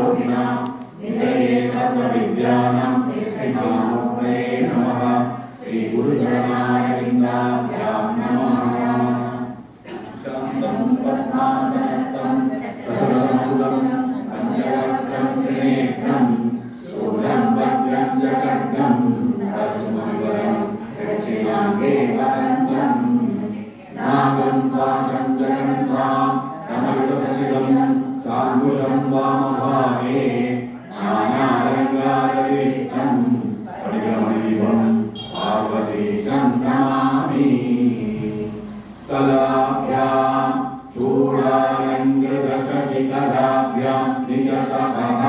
योगिनां निधये सर्वविद्यानां कृष्णामूर्तये नमः। श्री गुरुचरणारविन्दाभ्यां नमः। शान्तं पद्मासनस्थं सहस्रमुखं पञ्चवक्त्रं त्रिनेत्रं शूलं भद्रं च खड्गं दशमङ्गलं दक्षिणाङ्गे वदन्तं नागं पाशं च गन्धां कमलससितं चाङ्गुशं वामभागे नानारङ्गारविक्तं स्फटिकमणिदिवं पार्वतीशं नमामि। कलाभ्यां चूडालङ्कृतशशिकलाभ्यां निजतपः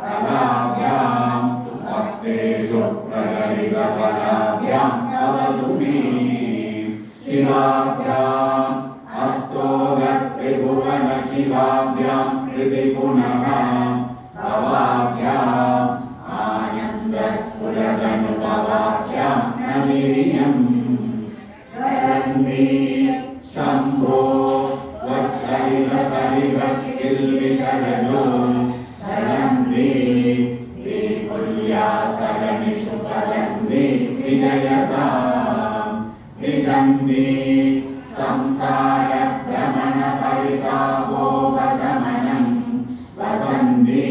कलाभ्यां भक्तेषु प्रकटितफलाभ्यां भवतु मे। शिवाभ्याम् अस्तोगत्रिभुवन शिवाभ्यां कृति पुनः भवाभ्याम् आनन्दस्फुरदनुभवाभ्यां नलिनीयम् वरन्ति शम्भो वत्सलितसलितकिल्बिषरजो धरन्ति दीपुल्यासरणिषु फलन्ति विजयताम् दिशन्ति संसार भ्रमण परितापोपशमनं वसन्ति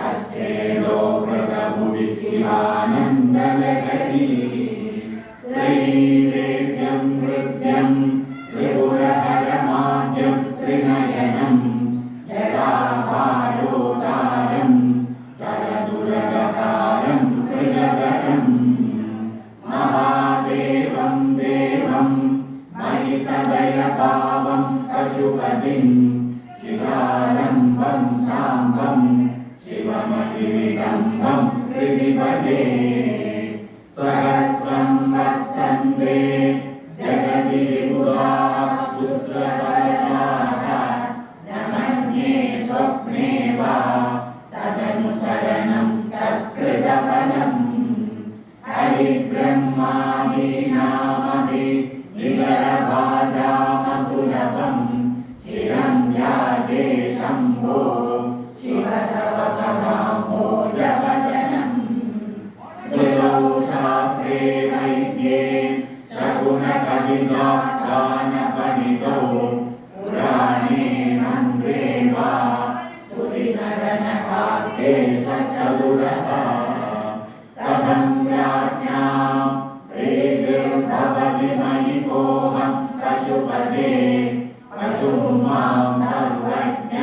अच्छेदो कृतमुदि शिवानन्दलहरी। त्रैवेद्यं हृद्यं त्रिपुरहरमाद्यं त्रिनयनं जटाभारोदारं चलदुरगकारं मृगधरं महादेवं देवं मयि सदय पावं पशुपतिं शिवालम्बं साम्बं शिवमतिविडम्बं हृदिपदे। सहस्रं वर्तन्ते जगति विबुधाः पुत्रपरताः न मन्ये स्वप्ने वा तदनुसरणं तत्कृतफलम्। हरिब्रह्मादीनामपि निगडभाजामसुलभं चिरं याजे शम्भो शिव तव पदाम्भोजभजनम्। स्मृतौ शास्त्रे वैद्ये शकुनकविदा गानपणितौ पुराणे मन्त्रे वा स्तुतिनटनहास्ये सचतुरः। कथं राज्ञां प्रीतिर्भवति मयि कोऽहं पशुपते पशुं मां सर्वज्ञ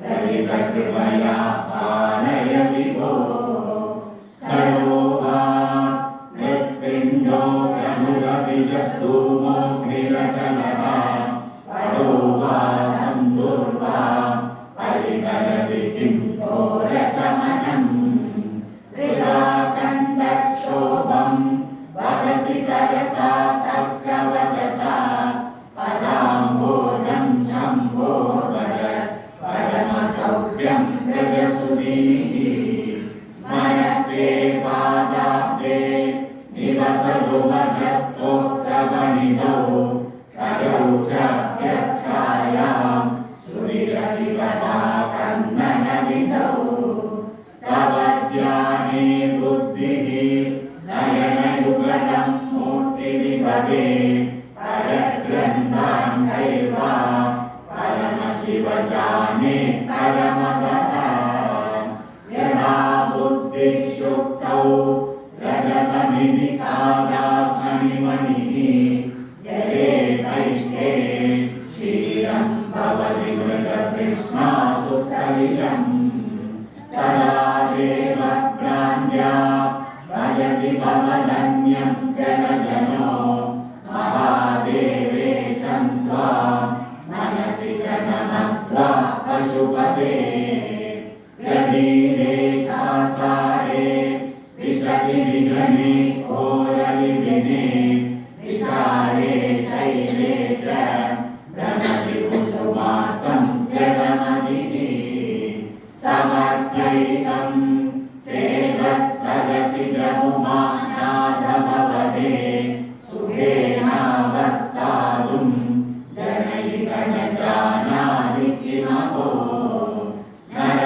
ललितकृपया पालय विभो। खडो वा मृत्पिण्डो धनुरतिजद्धूमोऽग्निरचलः पडो वा तन्दुर्वा परिकरति किं घोरशमनम्। हृदाखण्डक्षोभं वदसि तरसा तर्कवचसा पदाम्भोजं शम्भो वद परमसौख्यं व्रजसुधीः। मनसे पादाब्जे निवसतु वचस्तोत्रवनितौ करौ च यच्छायां सुरिरविवदा कन्ननविधौ। तव ध्याने बुद्धिः नयनयुगलं मूर्तिविभवे परग्रन्थान्धैर्वा परमशिवजाने परमतः। यदा बुद्धिशुक्तौ रजतमिति काजास्मणिमणिः जलेकैष्टे क्षीरं भवति मृगतृष्णासु सलिलम्। तदा देवभ्रान्त्या भजति भवदन्यं जडजनो महादेवेशं त्वां मनसि च नमत्वा पशुपते। गभीरेकासारे विशति विघ्ने घोरविपिने विशाले शैले च भ्रमति कुसुमार्तं जडमतिः। समर्पयितं चेदः सदसि जमुमानाथ भवते सुखेनावस्थातुं जनैः न जानाति किमहो। नर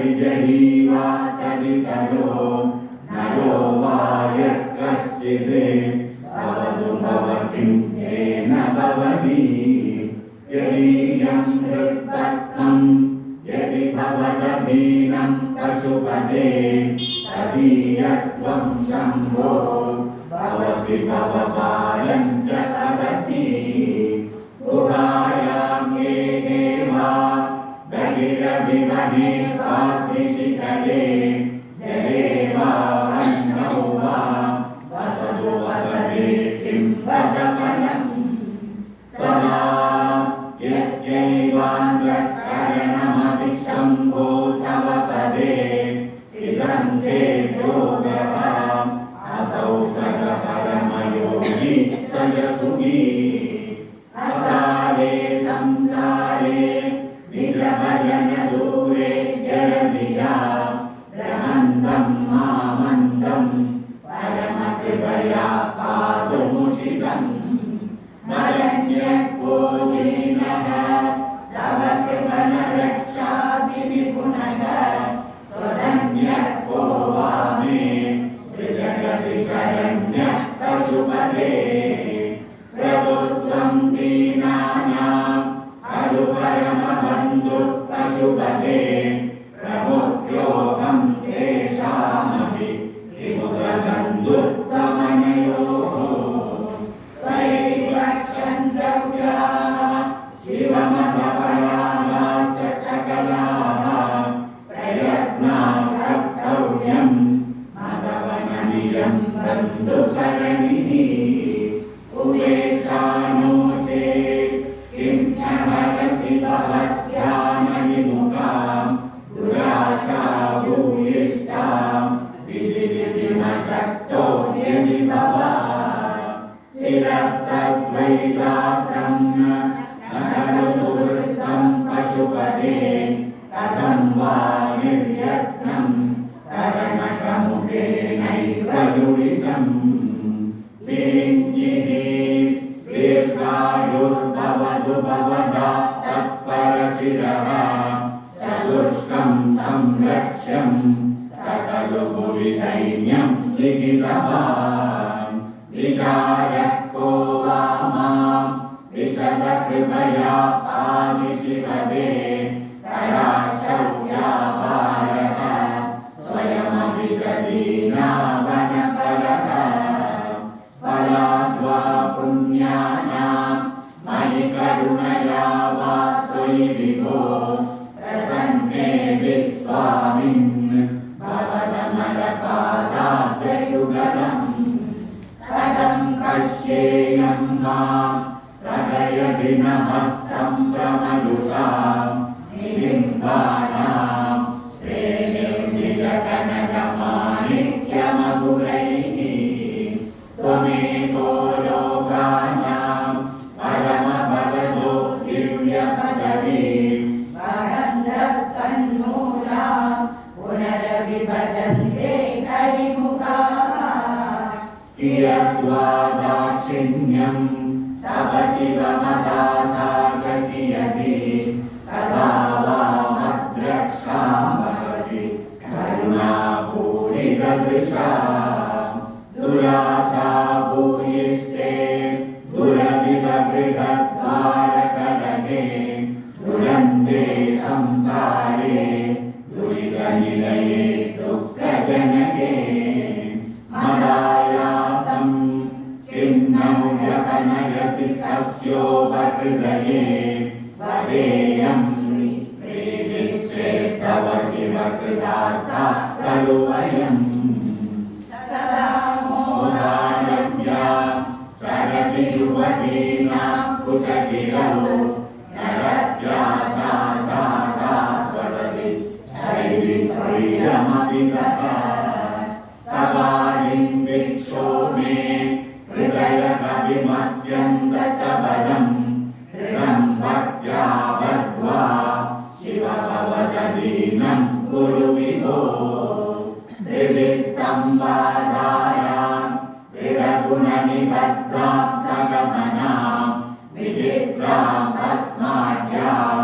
विजडीवा तदितरो नरो वा यत्कश्चिदे भवतु भवतिं येन भवति यदीयं हृत्पद्मं यदि भवदधीनं पशुपते तदीयस्त्वं शम्भो भवसि भवपालं च करसि गुहायां ये देवा बहिरभिमने पात्रिशिखरे जले वा अन्नौ वा वसतु वसते किं वद फलम् सदा यस्यैवान्तःकरणमपि शम्भो तव पदे स्थितं चेद्योगः असौ सज परमयोगी सजसुखी असारे संसारे निजभजन दूरे जडधिया रमन्दं मामन्दं परमकृपया पातुमुचितम् मरण्यको दीनः तव कृपणरक्षादिनिपुणः त्वदन्यको वा मे त्रिजगति शरण्यः पशुपते प्रभुस्त्वं दीनानां खलु परमबन्धुः पशुपते प्रमुख्योऽहं तेषामपि त्रिमुखबन्धुत्वमनयोः त्वयैव क्षन्तव्याः शिवमतपरागाश्च सकलाः प्रयत्ना कर्तव्यं मदवनमियं बन्धुसरणिः उपेक्षानो चेत् किं न हरसि भवद्ध्यानविमुखां दुराशा भूयिष्ठां विधिविमशक्तो यदि भवान् शिरस्तद्वैदात्रं न खलु सुवृत्तं पशुपते कथं वा निर्यत्नं करणकमुखेनैव दुरितम् दीर्घायुर्भवतु भवदा तत्परशिरः चतुष्कं संरक्ष्यं सकलो भुवि दैन्यं लिखितवान् विचारः को वा मां विशदकृपया पादिशिवदे कटाक्षव्यापारः स्वयमपि च दीनावनपरः फलाद्वा पुण्यानां मयि करुणया वा त्वयि विभो प्रसन्ने विस्वामिन् भवदमलपादाब्जयुगलम् कथं पश्येयं मां सदयति नमः सम्भ्रमयुषां निलिम्बानां श्रेणिर्निजकनकमाणिक्यमधुरैः त्वमेको लोकानां परमपदो दिव्यपदवीं वहन्तस्तन्मूलां पुनरविभजन्ते हरिमुखाः कियद्वा दाक्षिण्यं तव शिवमदासा च कियति कदा वा मद्रक्षां भवसि करुणापूरितदृशा दुरासा भूयिष्ठे दुरधिपगृहद्वारकटके दुरन्ते संसारे दुरितनिलये दुःखजनके मदायासं किं नो व्यपनयसि कस्योपहृदये वदेयं प्रीतिश्चेत्तव शिवकृतार्था खलु वयम् चरति युवतीनां कुचगिरौ नरत्याशा शाखा स्वरति शरीरमपि तथा तवालिं भिक्षो मे हृदयकविमत्यन्त च बलं दृढं भक्त्या बद्ध्वा शिव भवदधीनं कुरु विभो त्रिदिस्तम्बाधारां दृढगुणनिबद्धां सगमनां विचित्रां पद्माढ्यां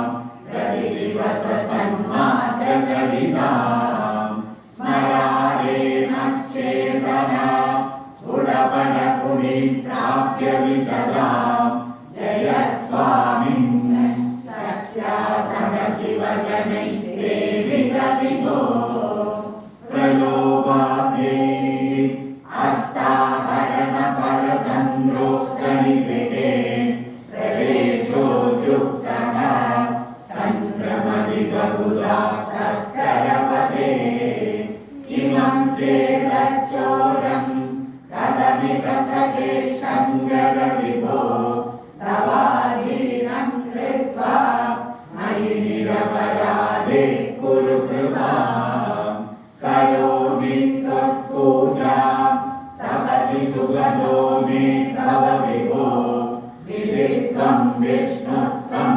प्रतिदिवससन्मार्गकलितां पुरीं प्राप्य विशदां जय स्वामिन् सत्यासनशिवगणैः सेवित विभो प्रलोभाते अर्थाहरण परतन्द्रोक्तनिवृते प्रवेशोद्युक्तः सम्भ्रमदि बहुधा तस्करपते इमं चेदशोरं कदमिकसखे शङ्कर विभो तवाधीनं कृत्वा मयि निरपराधे कुरु कृपां करोमि त्वत्पूजां सपदि सुगतो मे तव विभो विदित्वं विष्णुत्वं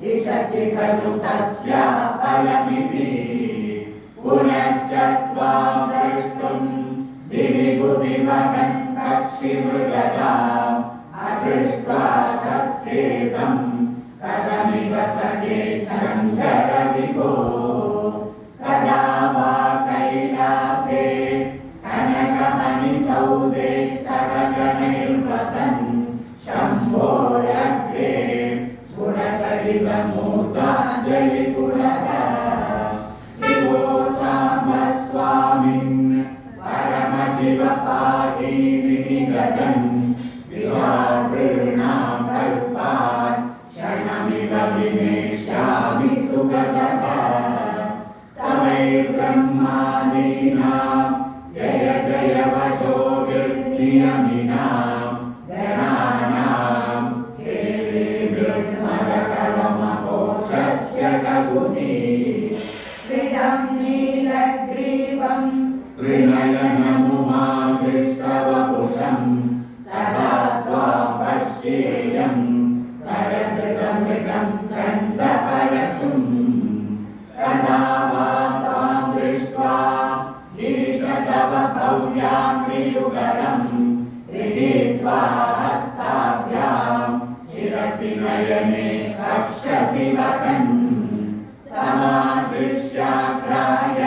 दिशसि खलु तस्य फलमिति पुनश्च त्वां द्रष्टुं दिवि भुवि महन् पक्षिमृगताम् अदृष्ट्वा तत्खेदं कथमिव सखे शङ्कर विभो कदा वा कैलासे कनकमणिसौधे सगगणैर्वसन् शम्भोरग्रे स्फुटकटितमूर्धाञ्जलिपुरः विभो साम्ब स्वामिन् परमशिवपादीनि निगदन् विहातॄणां कल्पान् क्षणमिव विनेष्यामि सुगतः तवैर्ब्रह्मादीनां जय जय वशो विनियमिनां गणानां केलिभिर्मदकलमघोषस्य ककुति स्थितं नीलग्रीवं त्रिनयनमुमाश्रिष्टवपुषं तदा त्वां पश्येयं करधृतमृगं कन्दपरशुं तदा वा त्वां दृष्ट्वा गिरिशतव भव्याङ्घ्रियुगलं गृहीत्वा हस्ताभ्यां शिरसि नयने रक्षसि वहन् समाश्रिष्याग्राय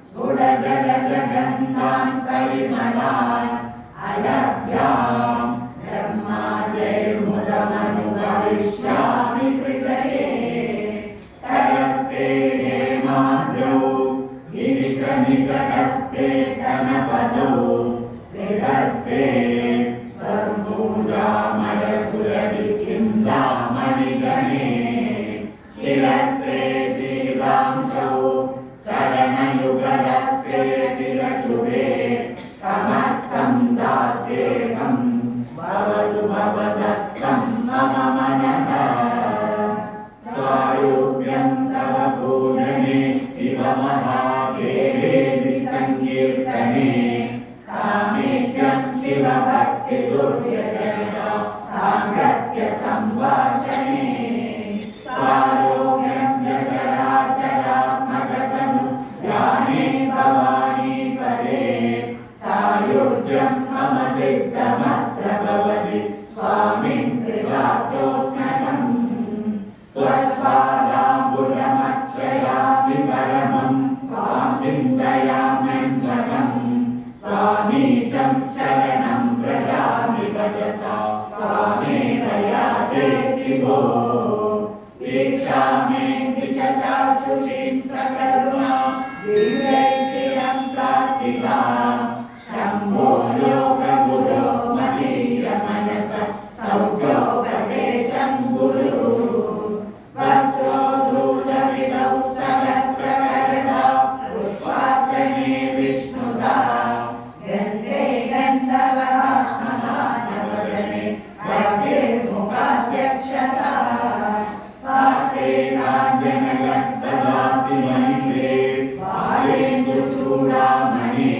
स्फुटजलजगन्धान् परिमलान् अलभ्यां ब्रह्मादैर्मुदमनुभविष्यामि हृदये तरस्ते हेमाद्रौ गिरिशनिकटस्थे तनपदौ हृदस्थे सर्वूजामरसुरविचिन्तामणिगणे शिरस्ते शीलांशौ चरणयुगलस्ते किलशुभे कमर्थं दास्येऽहं भवतु भवदत्तं मम मनः स्वारूप्यं तव पूजने शिवमहादेवेति सङ्कीर्तने सामीप्यं शिवभक्तिदुर्व्यजनता साङ्गत्य सम्भाषणे सारोग्यं जठराचरात्मकतनु ध्याने भवानी परे सायुज्यं मम सिद्धमत्र भवति स्वामिन् कृतार्थोऽस्म्यहम् त्वत्पादाम्बुजमक्षयामि परमं त्वां चिन्तयाम्यन्वहम् त्वामीशं शरणं व्रजामि वचसा त्वामेव याचे विभो वीक्षामि दिशचाक्षुषीं सकरुणां दिव्यैश्चिरं प्रार्थितां शम्भो योगगुरो मदीयमनस सौख्योपदेशं गुरु वस्त्रोद्धूतविधौ सहस्रकरदा पुष्पार्चने विष्णुदा गन्धे गन्धर्वात्मदानवदने द्रव्यैर्मुखाध्यक्षता पात्रे काञ्चनगद्गदास्ति मणिषे बालेन्दुचूडामणि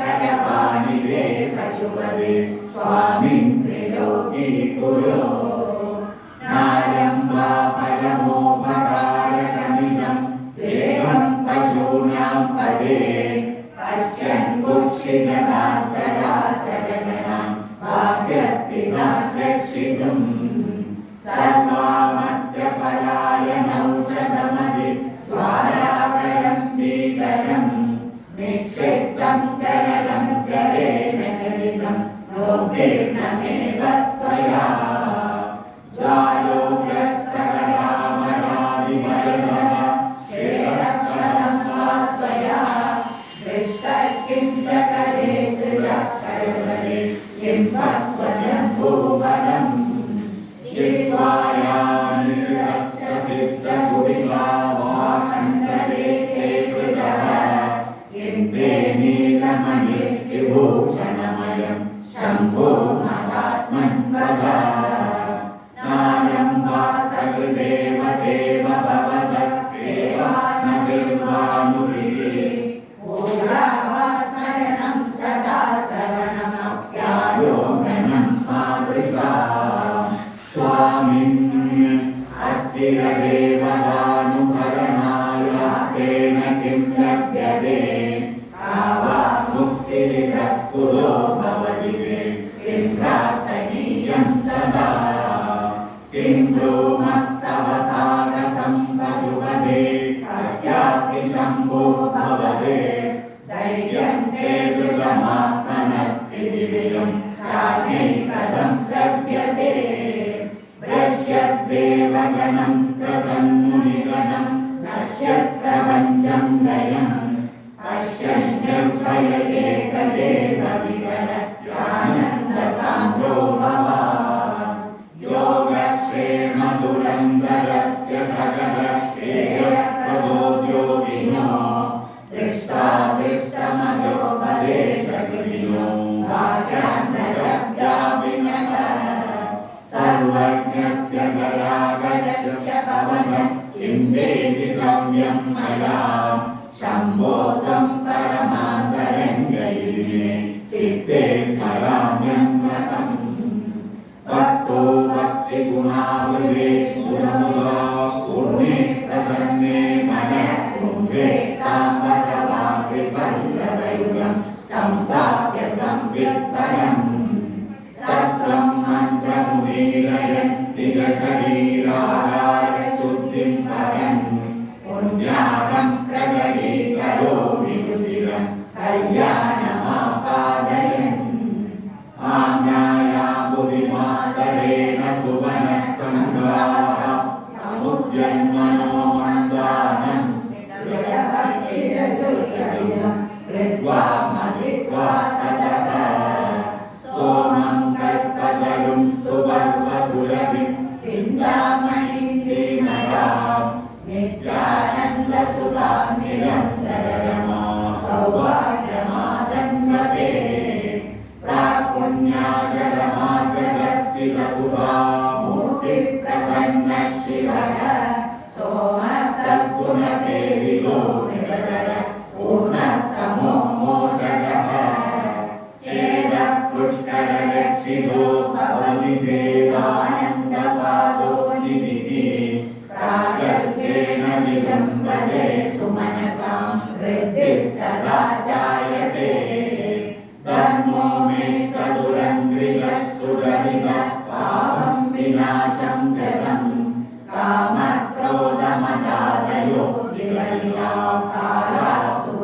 शुश्रूषाङ्करपाणिरे पशुपदे स्वामिन् त्रिलोकी कुरु नायं वा परमोपकारकमिदं देवं पशूनां पदे पश्यन् कुक्षिगणान् सदाचरगणान् वाक्यस्थितान् रक्षितुं सर्वामध्यपलायनौषधमदि ज्वालाकरं भीकरं निक्षिप्तं करलं करेण देवतानुसरणायासेन किं लभ्यते का वा मुक्तिरिदः कुतो भवति चेत् किं प्रार्थनीयं तदा किं ब्रूमस्तव साहसं पशुपते कस्यास्ति शम्भो भवते धैर्यं चेदृशमात्मनस्थितिरियं चान्यैकदं लभ्यते पश्यद्देवगणं त्रसन्मुनिगणं नश्यत्प्रपञ्चं लयं पश्यन्यर्भय एक एव विहरत्यानन्दसान्द्रो भवान् योगक्षेमदुरन्दरस्य सकलश्रेयप्रदोद्योगिनो दृष्ट्वा दृष्टमयोपदेशकृतिनो भाग्यान्नरव्यापिनः सर्वज्ञस्य दयागरस्य पवन किं वेदितव्यं मया शम्भो त्वं परमान्तरङ्गैर्मे चित्ते स्मराम्यन्वहम् भक्तो भक्तिगुणावृते गुणमुदा पूर्णे प्रसन्ने मनः कुम्भे साम्बतवा विपल्लवयुगं संस्थाप्य संवित्परम् सत्त्वं मन्त्रमुदीरयन् दिगशरीराधार शुद्धिं परन् पुण्याहं प्रकटीकरोमि रुचिरं कल्याणमापादयन् आज्ञाया बुद्धिमातरेण सुमनः सङ्गाः समुद्यन्मनो मन्दानं कृत्वा मदित्वा ततः सोमं कल्पतरुं सुपर्वसुरभिं चिन्तामणिं धीमतां नित्यानन्दसुधां निरन्तररमा सौभाग्यमादन्वते प्रापुण्याचलमार्गदर्शितसुधा मूर्तिप्रसन्नः शिवः सोमः सद्गुणसेवितो निरतर पूर्णस्तमो मोचकः चेदः पुष्कररक्षितो भवति सेवानन्दपादो निधिः प्रागल्भ्येन विजृम्भते सुमनसां हृद्यस्तदा जायते धर्मो मे चतुरङ्ग्रियः सुजनितः पापं विनाशं गतम् कामक्रोधमदादयो विगलिता कालासुराविष्कृताः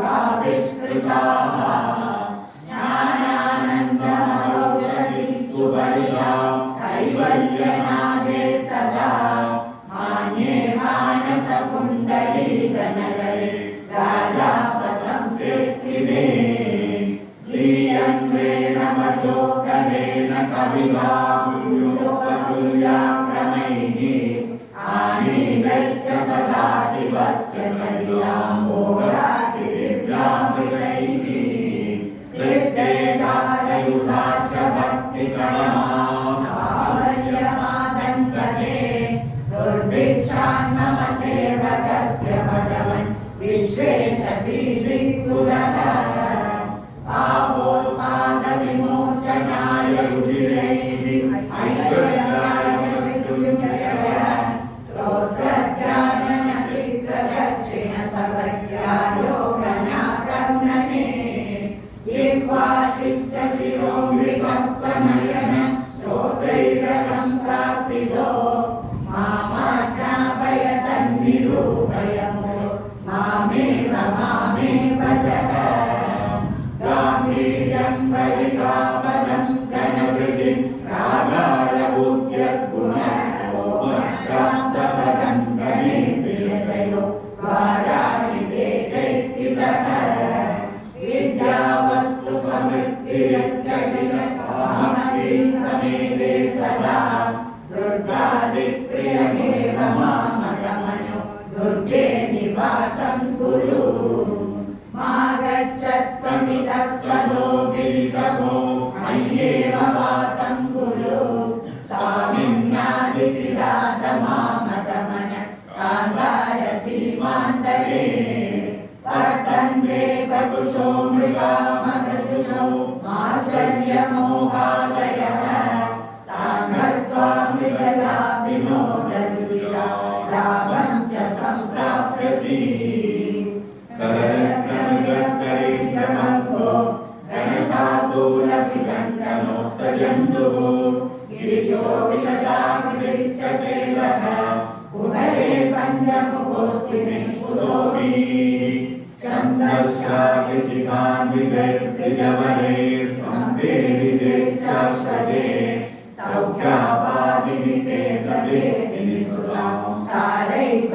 ज्ञानानन्दमरोषधि सुबलिता कैवल्यनादे सदा मान्ये मानसपुण्डरीकनगरे राजापदंसे स्थिते लीयन्द्रेण वशोकरेण कविता पुण्योपतुल्याक्रमैः आनीदैश्च सदा शिवस्य चलितां भोगासि दिव्यामृतैः कृत्येतालयुधाश्च भक्तिकरमां सावल्यमादन्वते दुर्भिक्षान् मम सेवकस्य भगवन् विश्वेशतीदिक्कुलः पापोत्पादविमोचनाय रुधिरैः ऐश्वर्याय मृत्युञ्जय स्तोत्रज्ञाननतिप्रदक्षिण सर्वज्ञायोगनाकर्णने जिह्वा चित्तशिरोमृगस्तनयन श्रोत्रैरलं प्रार्थितो मामाज्ञापयतन्निरूपयमो मामेव जग गाम्भीर्यं वैकापदं घनहृदिं प्रागारबुद्ध्यगुणोपक्रान्तपदं गणेन्द्रियजयो वाराणिदेकैः स्थितः विद्यावस्तु समृद्धिरत्यखिलसमग्रिसमेते सदा दुर्गादिप्रियदेव मामगमनो दुर्गे निवासं कुरु मागच्छत्वमितस्वदो गिरिसभो मय्येव वासं कुरु स्वामिन्यादितिरातमामगमन कान्तार सीमान्तरे वर्तन्ते बकुशो मृगा मदजुषो मात्सर्यमोहादयः साङ्गत्वा मृगया विनोदरुचिरा रावण च सम्प्राप्स्यसि कररत्नविरक्तरीन्द्रमङ्गो गणशार्दूलविदण्डनोस्तजन्तुः गिरिशो विशदाग्रिश्च चेलः कुहरे पञ्चमुखोऽस्ति कुतोऽपि चन्दर्शाभिषिकान्वितैर्द्विजवरैर्संसेवितैश्शाश्वते सौख्यापादिनिते लभेति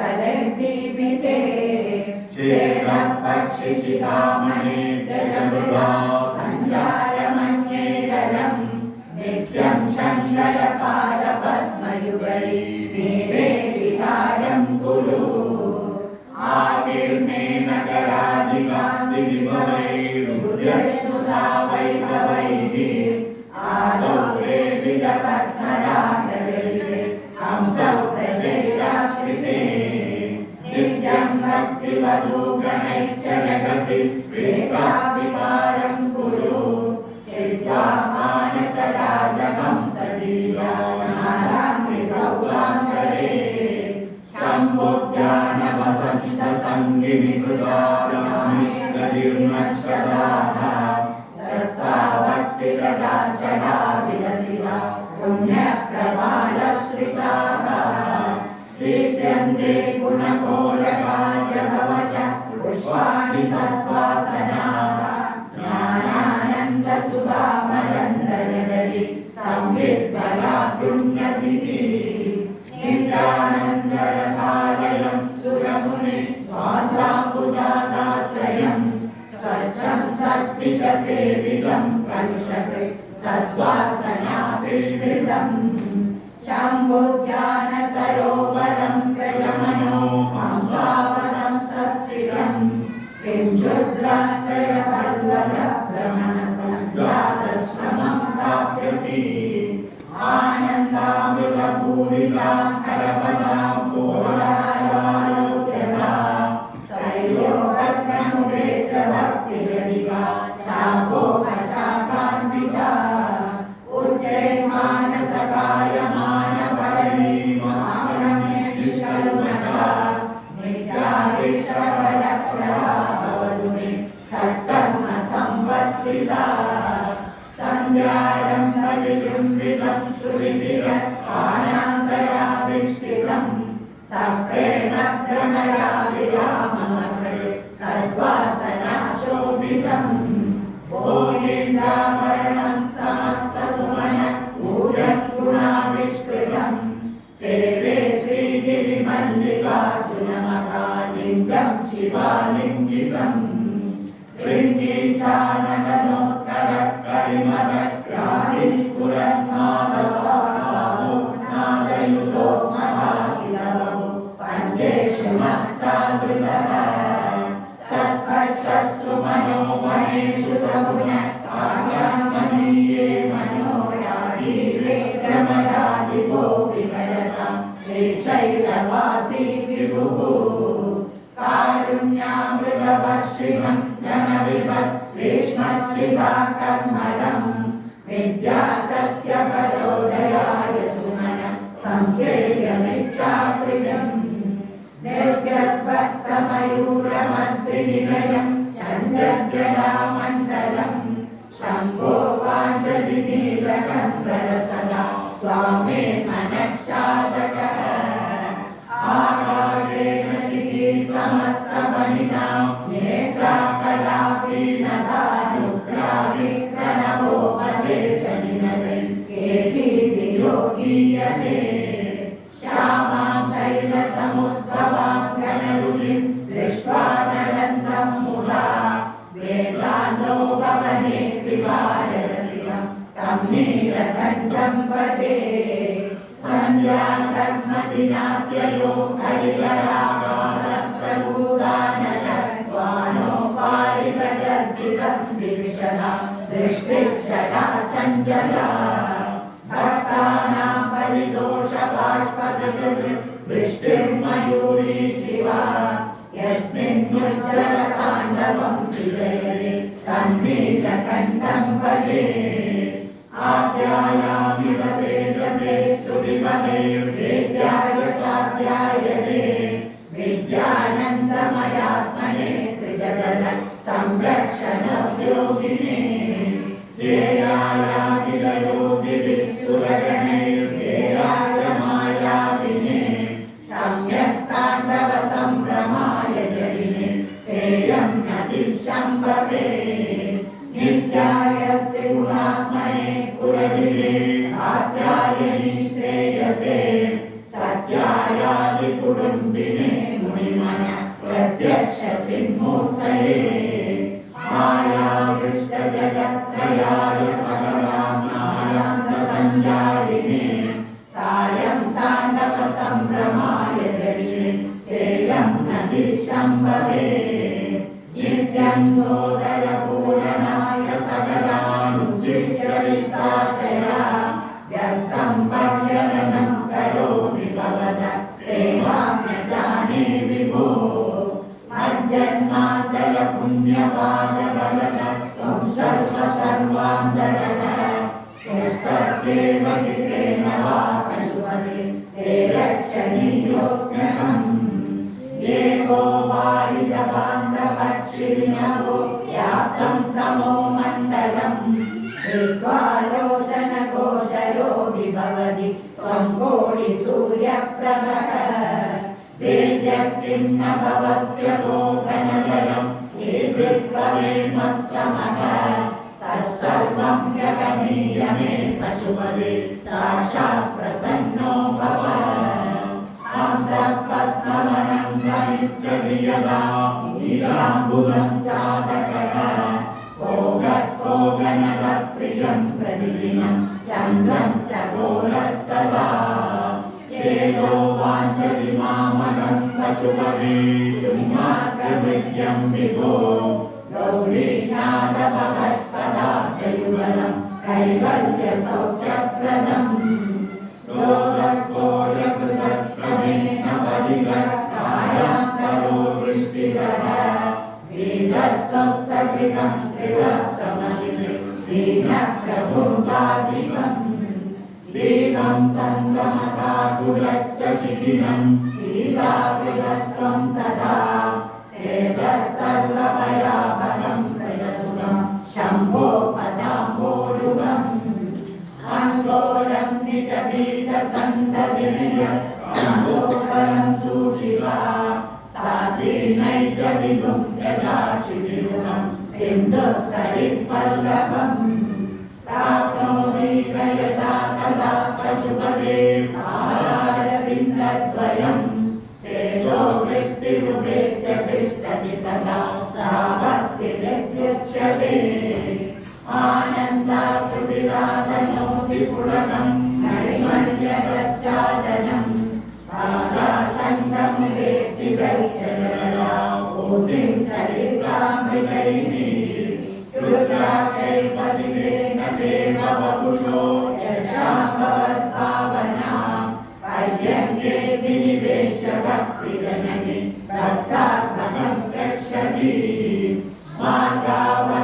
सारैफलैर्दीपिते चेदः पक्षिशिखामणे जगमृगा सञ्जालमन्येदलम् नित्यं शङ्करपादपद्मयुगळी नीडे विहारं कुरु आकीर्णेन करादिकान्तिविभवैर्रुद्रसुधा वैभवैः आदौ ते विजपद्मरागललिते हंसौ प्रजैराश्रिते नित्यं भक्तिवधूगणैश्च जगसि प्रेताविकारं कुरु चित्वा मानसराजहंसलीलानाराङ्गि सौदान्तरे शम्भोद्यानवसन्तसङ्गिनि कृतानामिर्नक्षदाः सस्ता भक्तिप्रदा चडा विलसिता पुण्यप्रबालश्रिताः दीप्यन्ते गुणकोलकाय भवच पुष्पाणि सत्त्वासनाः ज्ञानानन्दसुधामरन्दजगति संविद्बला पुण्यतिथिः नित्यानन्दरसालयं सुरमुनि स्वान्ताम्बुजाताश्रयं स्वच्छं सद्विजसेवितं कलुषकृत् सद्वासनाभिष्कृतं शम्भोद्यानसरोवरं प्रजमनो हंसावनं सस्थिरं किंशुद्राश्रयपल्वलभ्रमणसञ्जातश्रमं प्राप्स्यसि आनन्दामृतपूरितां करपदां कोलाहलालोचना त्रैलोक्यमुपेतभक्तिरधिका शाखोपशाखान्विता उच्चैर्मानसकायमानपडली महारम्यनिष्कल्मषा नित्याविष्टबलप्रदा भवतु मे सत्कर्मसम्वर्धिता सन्ध्यारम्भविजृम्भितं सुरिशिरकानान्तराधिष्ठितं सप्रेमभ्रमराभिराममसरे सद्वासनाशोभितं भोगीन्द्राभरणं समस्तसुमन पूजं गुणाविष्कृतं सेवे श्रीगिरिमल्लिकार्जुनमहालिङ्गं शिवालिङ्गितं नादयुतो महाशिलवो पञ्चेषु चादृतः सत्पक्षस्सु मनोमणेषु समुनः साक्षान्मनीये मनोराजीवे भ्रमरादिभो विहरतां श्रीशैलवासी विभुः कारुण्यामृतवर्षिणं जनविभत् भीष्मशिवाकर्मणं विद्यासस्य परोदयाय सुमनं संसेव्यमिच्छाकृतं निर्गर्भक्तमयूरमन्त्रिनिलयं चन्द्रजडामण्डलं शम्भो वाञ्छदिनीलकन्दरसदा त्वामे मनश्चादकः आकाशेन शिखी समस्तमणिनां नेत्राकलापीनदानुग्राभिप्रणवोपदेशनिनदै केतीतियोगीयते श्यामां शैलसमुद्भवां गणरुचिं दृष्ट्वा नडन्तं मुदा वेदान्तो भवने विहाररसिकं तं नीलकण्ठं भजे सन्ध्याकर्मदिनात्ययो हरिहरागानप्रभूदानकत्वानोपारितगर्दितं दिविषदा दृष्टिक्षणा चञ्चला भक्तानां परितोषबाष्पगजधृ वृष्टिर्मयूरी शिवा यस्मिन्नुज्ज्वलताण्डवं विजयते तं नीलकण्ठं भजे आद्यायामिव तेजसे सुविमले वेद्याय साध्यायते संभवे नित्यं सोदरपूरणाय सकलानुद्दिश्यरिताशया व्यर्थं पर्यटनं करोमि भवद सेवां न जाने विभो मज्जन्मान्तय पुण्यपादबलद त्वं सर्वान्तरः कृष्णस्यैव हितेन वा पशुपते ते रक्षणीयोऽस्म्यहम् येको वारिदबान्धवक्षिरिणवो व्याप्तं तमो मण्डलम् दिग्वालोचनगोचरो विभवति त्वं कोटिसूर्यप्रभः वेद्यः किं न भवस्य भोगनजलं कीदृक्भवेन्मत्तमः तत्सर्वं व्यगनीय मे पशुपते साक्षात् प्रसन्नो भव हंसपद्मवनं समिच्छति यदा नीलाम्बुदं चातकः कोगनदप्रियं प्रतिदिनं चन्द्रं च घोरस्तदा चेतो वाञ्छति मामहं पशुपते किमार्गमृत्यं विभो गौरीनाथ भवत्पदाब्जयुगलं कैवल्यसौख्यप्रदम् रोगस्फोयकृतस्समेन वदिगः सायान्तरो वृष्टिरः वेदस्वस्थकृतं कृतस्तमहिते दीनः प्रभुताद्विकम् देवं सङ्गमसाकुलश्च शिखिनं सीताकृतस्त्वं तदा चेतः सर्वभयापदं प्रजसुखं शम्भो पदाम्बोरुहम् अङ्कोलं निजबीजसन्ततिर्यस्तम्भोफलं सूचिता साधीनैकविभुं यदाशिविरुहं सिन्धुसरित्पल्लवम् प्राप्नोति यदा तदा पशुपते पादारविन्दद्वयम् चेतो वृत्तिरुपेत्य तिष्ठति सदा सा भक्तिरित्युच्यते आनन्दाश्रुविराधनोति पुलकं नैर्मल्यगच्चादनं भासासङ्गमुखे सिदैश्चरला ऊर्धिं चरितामृतैः रुद्राक्षैः वसितेन देव वपुषो यशां भवद्भावनां पर्यन्ते विनिवेश्य भक्तिजननि भक्तात्मकं रक्षति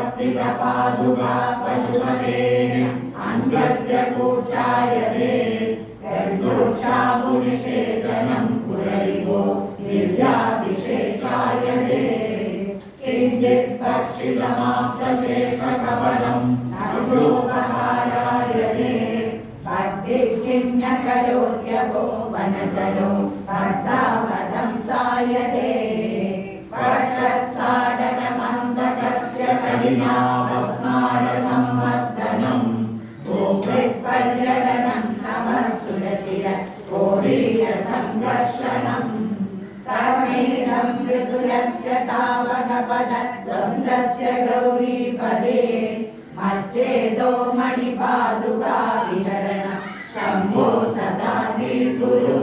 मार्गावर्तितपादुका पशुपते अङ्गस्य कूर्चायते गर्दोषामुनिषेचनं पुररिवो दिव्याभिषेचायते किञ्चित् भक्षितमांसशेषकवलं नरोपहारायते भक्तिः किं न करोत्यभो वनचरो भक्तावतं सायते वर्षस्ताडनमन्दकस्य कठिनावस्मारसंवर्धनं गोमृत्पर्यटनं नमःसुरशिर कोडीयसङ्घर्षणम् तमेधं मृदुलस्य तावकपदद्वन्द्वस्य गौरीपदे मच्चेदो मणिपादुका विहरण शम्भो सदा गिर्गुरु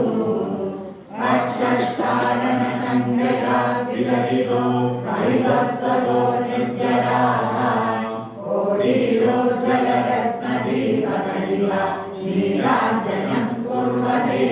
वक्षस्ताडन संज्ञया विदरितो वैवस्वतो निर्जराः कोडीरोज्ज्वलरत्नदीपकलिका नीराञ्जनं कुर्वते